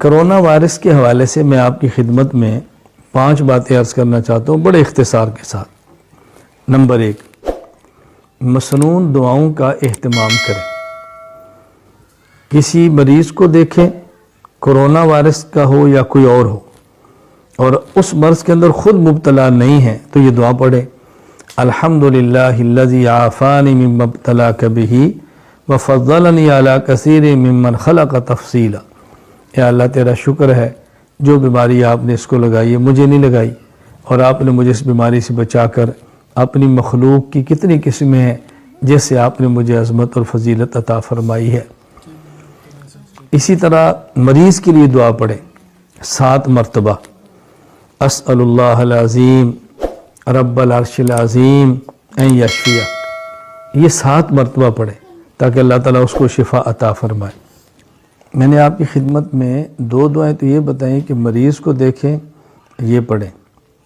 Corona virus کے حوالے سے میں آپ کی خدمت میں 5 باتیں عرض کرنا چاہتا ہوں بڑے اختصار کے ساتھ۔ نمبر 1، مسنون دعاؤں کا اہتمام کریں۔ کسی مریض کو دیکھیں، کرونا وائرس کا ہو یا کوئی اور ہو، اور اس مرض کے اندر خود مبتلا نہیں ہے تو یہ دعا پڑھیں، الحمدللہ الذی عافانی مما ابتلاک بہ وفضلنی علی کثیر ممن خلق تفصیلا۔ اے اللہ تیرا شکر ہے، جو بیماری آپ نے اس کو لگائی ہے مجھے نہیں لگائی، اور آپ نے مجھے اس بیماری سے بچا کر اپنی مخلوق کی کتنی قسمیں ہیں جس سے آپ نے مجھے عظمت اور فضیلت عطا فرمائی ہے۔ اسی طرح مریض کے لیے دعا پڑھیں 7 مرتبہ، اسأل اللہ العظیم رب العرش العظیم ان یشفیہ، یہ 7 مرتبہ پڑھیں تاکہ اللہ تعالیٰ اس کو شفا عطا فرمائے۔ میں نے آپ کی خدمت میں 2 دعائیں تو یہ بتائیں کہ مریض کو دیکھیں یہ پڑھیں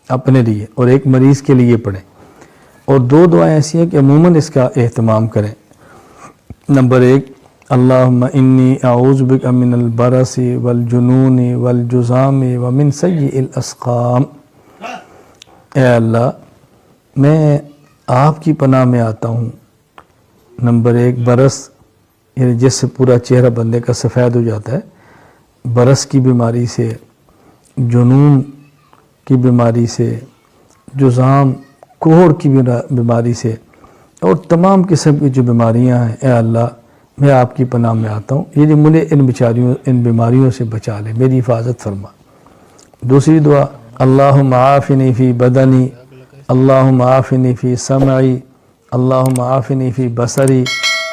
اپنے لیے، اور ایک مریض کے لیے پڑھیں، اور 2 دعائیں ایسی ہیں کہ عموماً اس کا اہتمام کریں۔ نمبر 1، اللہم انی اعوذ بک من البرس والجنون والجذام ومن سیء الاسقام۔ اے اللہ میں آپ کی پناہ میں آتا ہوں۔ نمبر 1، برس یعنی جس سے پورا چہرہ بندے کا سفید ہو جاتا ہے، برس کی بیماری سے، جنون کی بیماری سے، جذام کوہڑ کی بیماری سے، اور تمام قسم کی جو بیماریاں ہیں، اے اللہ میں آپ کی پناہ میں آتا ہوں، یہ جو مجھے ان بیماریوں سے بچا لے، میری حفاظت فرما۔ دوسری دعا، اللہم عافنی فی بدنی، اللہم عافنی فی سمعی، اللہم عافنی فی بصری،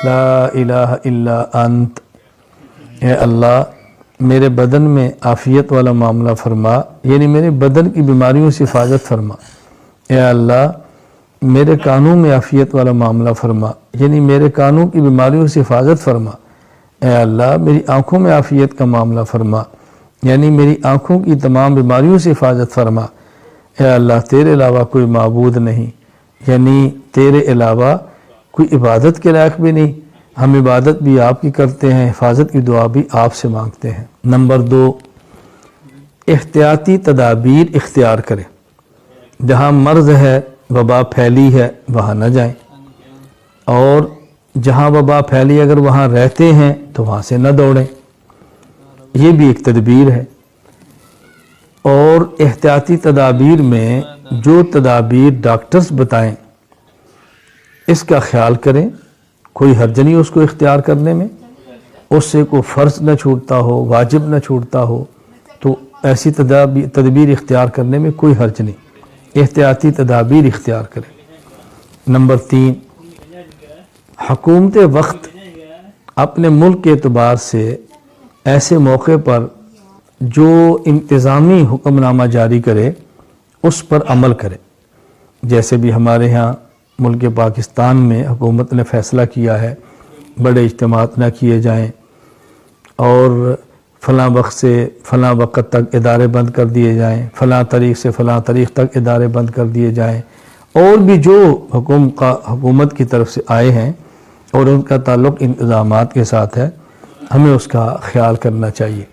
لا الہ الا انت۔ اے اللہ میرے بدن میں عافیت والا معاملہ فرما، یعنی میرے بدن کی بیماریوں سے حفاظت فرما۔ اے اللہ میرے کانوں میں عافیت والا معاملہ فرما، یعنی میرے کانوں کی بیماریوں سے حفاظت فرما۔ اے اللہ میری آنکھوں میں عافیت کا معاملہ فرما، یعنی میری آنکھوں کی تمام بیماریوں سے حفاظت فرما۔ اے اللہ تیرے علاوہ کوئی معبود نہیں، یعنی تیرے علاوہ کوئی عبادت کے لائق بھی نہیں، ہم عبادت بھی آپ کی کرتے ہیں، حفاظت کی دعا بھی آپ سے مانگتے ہیں۔ نمبر 2، احتیاطی تدابیر اختیار کریں۔ جہاں مرض ہے، وبا پھیلی ہے، وہاں نہ جائیں، اور جہاں وبا پھیلی اگر وہاں رہتے ہیں تو وہاں سے نہ دوڑیں، یہ بھی ایک تدبیر ہے۔ اور احتیاطی تدابیر میں جو تدابیر ڈاکٹرز بتائیں اس کا خیال کریں، کوئی حرج نہیں اس کو اختیار کرنے میں، اس سے کوئی فرض نہ چھوٹتا ہو، واجب نہ چھوٹتا ہو، تو ایسی تدبیر اختیار کرنے میں کوئی حرج نہیں، احتیاطی تدابیر اختیار کریں۔ نمبر 3، حکومت وقت اپنے ملک کے اعتبار سے ایسے موقع پر جو انتظامی حکم نامہ جاری کرے اس پر عمل کرے۔ جیسے بھی ہمارے ہاں ملک پاکستان میں حکومت نے فیصلہ کیا ہے بڑے اجتماعات نہ کیے جائیں، اور فلاں وقت سے فلاں وقت تک ادارے بند کر دیے جائیں، فلاں تاریخ سے فلاں تاریخ تک ادارے بند کر دیے جائیں، اور بھی جو حکومت کی طرف سے آئے ہیں اور ان کا تعلق انتظامات کے ساتھ ہے، ہمیں اس کا خیال کرنا چاہیے۔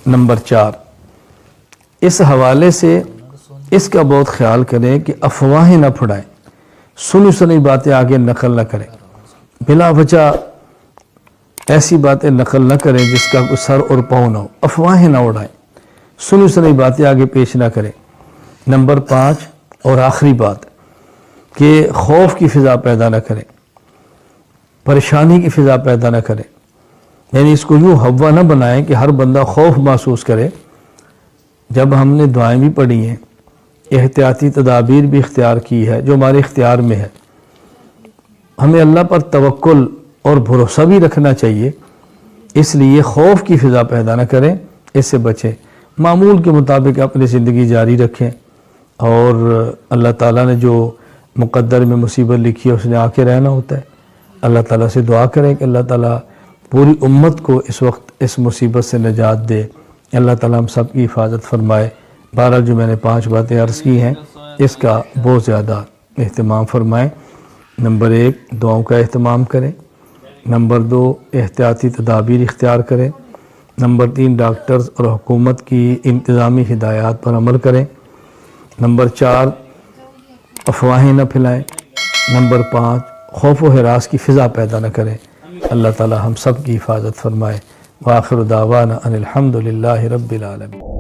نمبر 4، اس حوالے سے اس کا بہت خیال کریں کہ افواہیں نہ پھڑائیں، سنی باتیں آگے نقل نہ کریں، بلا وجہ ایسی باتیں نقل نہ کریں جس کا کوئی سر اور پاؤں نہ ہو، افواہیں نہ اڑائیں، سنی باتیں آگے پیش نہ کریں۔ نمبر 5 اور آخری بات کہ خوف کی فضا پیدا نہ کریں، پریشانی کی فضا پیدا نہ کریں، یعنی اس کو یوں ہوا نہ بنائیں کہ ہر بندہ خوف محسوس کرے۔ جب ہم نے دعائیں بھی پڑھی ہیں، احتیاطی تدابیر بھی اختیار کی ہے جو ہمارے اختیار میں ہے، ہمیں اللہ پر توکل اور بھروسہ بھی رکھنا چاہیے، اس لیے خوف کی فضا پیدا نہ کریں، اس سے بچیں، معمول کے مطابق اپنی زندگی جاری رکھیں، اور اللہ تعالیٰ نے جو مقدر میں مصیبت لکھی ہے اس نے آ کے رہنا ہوتا ہے۔ اللہ تعالیٰ سے دعا کریں کہ اللہ تعالیٰ پوری امت کو اس وقت اس مصیبت سے نجات دے، اللہ تعالیٰ ہم سب کی حفاظت فرمائے۔ بہرحال جو میں نے 5 باتیں عرض کی ہیں اس کا بہت زیادہ اہتمام فرمائیں۔ نمبر 1، دعاؤں کا اہتمام کریں۔ نمبر 2، احتیاطی تدابیر اختیار کریں۔ نمبر 3 ڈاکٹرز اور حکومت کی انتظامی ہدایات پر عمل کریں۔ نمبر 4 افواہیں نہ پھیلائیں۔ نمبر 5 خوف و ہراس کی فضا پیدا نہ کریں۔ اللہ تعالی ہم سب کی حفاظت فرمائے۔ وآخر دعوانا ان الحمد للہ رب العالمین۔